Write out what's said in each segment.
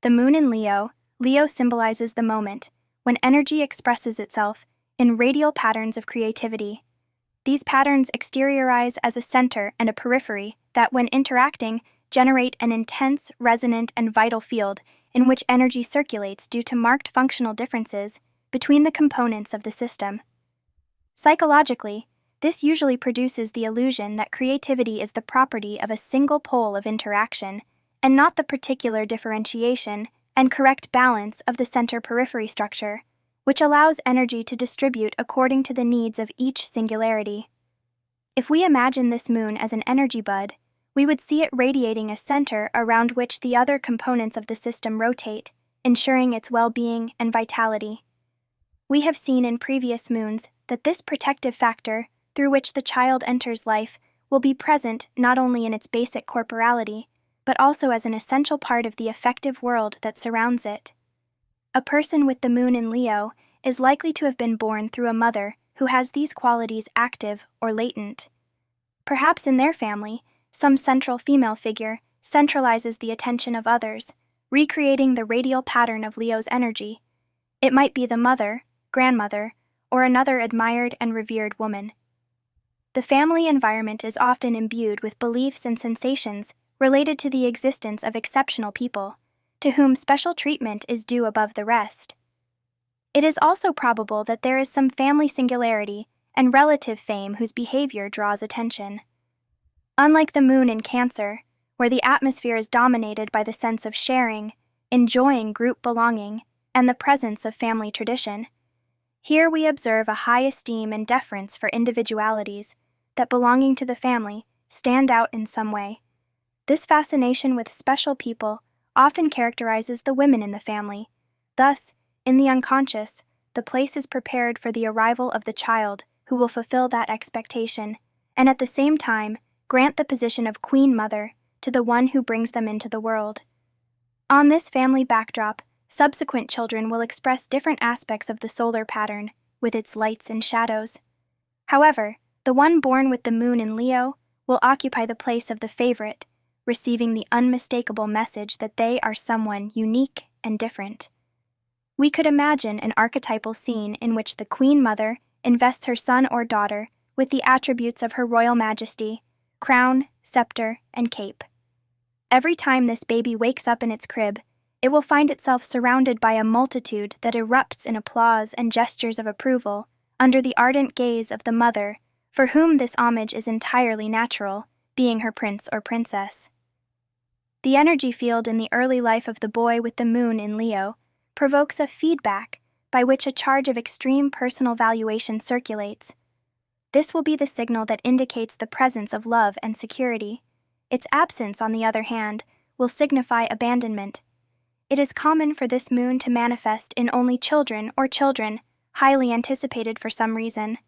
The moon in Leo, Leo symbolizes the moment, when energy expresses itself in radial patterns of creativity. These patterns exteriorize as a center and a periphery that, when interacting, generate an intense, resonant, and vital field in which energy circulates due to marked functional differences between the components of the system. Psychologically, this usually produces the illusion that creativity is the property of a single pole of interaction and not the particular differentiation and correct balance of the center-periphery structure, which allows energy to distribute according to the needs of each singularity. If we imagine this moon as an energy bud, we would see it radiating a center around which the other components of the system rotate, ensuring its well-being and vitality. We have seen in previous moons that this protective factor through which the child enters life will be present not only in its basic corporality, but also as an essential part of the affective world that surrounds it. A person with the moon in Leo is likely to have been born through a mother who has these qualities active or latent. Perhaps in their family, some central female figure centralizes the attention of others, recreating the radial pattern of Leo's energy. It might be the mother, grandmother, or another admired and revered woman. The family environment is often imbued with beliefs and sensations related to the existence of exceptional people, to whom special treatment is due above the rest. It is also probable that there is some family singularity and relative fame whose behavior draws attention. Unlike the moon in Cancer, where the atmosphere is dominated by the sense of sharing, enjoying group belonging, and the presence of family tradition, here we observe a high esteem and deference for individualities that, belonging to the family, stand out in some way. This fascination with special people often characterizes the women in the family. Thus, in the unconscious, the place is prepared for the arrival of the child who will fulfill that expectation, and at the same time grant the position of queen mother to the one who brings them into the world. On this family backdrop, subsequent children will express different aspects of the solar pattern, with its lights and shadows. However, the one born with the moon in Leo will occupy the place of the favorite, receiving the unmistakable message that they are someone unique and different. We could imagine an archetypal scene in which the Queen Mother invests her son or daughter with the attributes of her royal majesty, crown, scepter, and cape. Every time this baby wakes up in its crib, it will find itself surrounded by a multitude that erupts in applause and gestures of approval under the ardent gaze of the mother, for whom this homage is entirely natural, being her prince or princess. The energy field in the early life of the boy with the moon in Leo provokes a feedback by which a charge of extreme personal valuation circulates. This will be the signal that indicates the presence of love and security. Its absence, on the other hand, will signify abandonment. It is common for this moon to manifest in only children or children highly anticipated for some reason.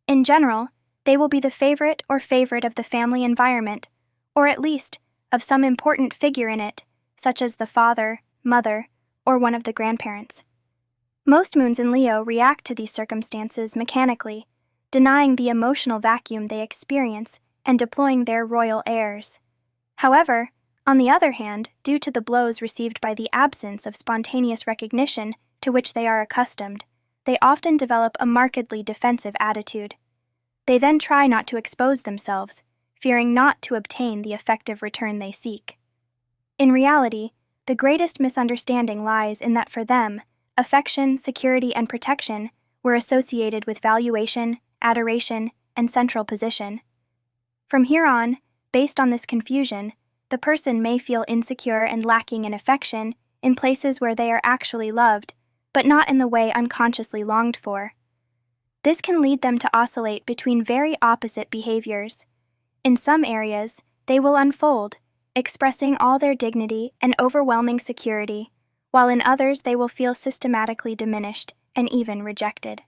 In general, they will be the favorite or favorite of the family environment, or at least of some important figure in it, such as the father, mother, or one of the grandparents. Most moons in Leo react to these circumstances mechanically, denying the emotional vacuum they experience and deploying their royal airs. However, on the other hand, due to the blows received by the absence of spontaneous recognition to which they are accustomed, they often develop a markedly defensive attitude. They then try not to expose themselves, fearing not to obtain the effective return they seek. In reality, the greatest misunderstanding lies in that for them, affection, security, and protection were associated with valuation, adoration, and central position. From here on, based on this confusion, the person may feel insecure and lacking in affection in places where they are actually loved, but not in the way unconsciously longed for. This can lead them to oscillate between very opposite behaviors. In some areas, they will unfold, expressing all their dignity and overwhelming security, while in others they will feel systematically diminished and even rejected.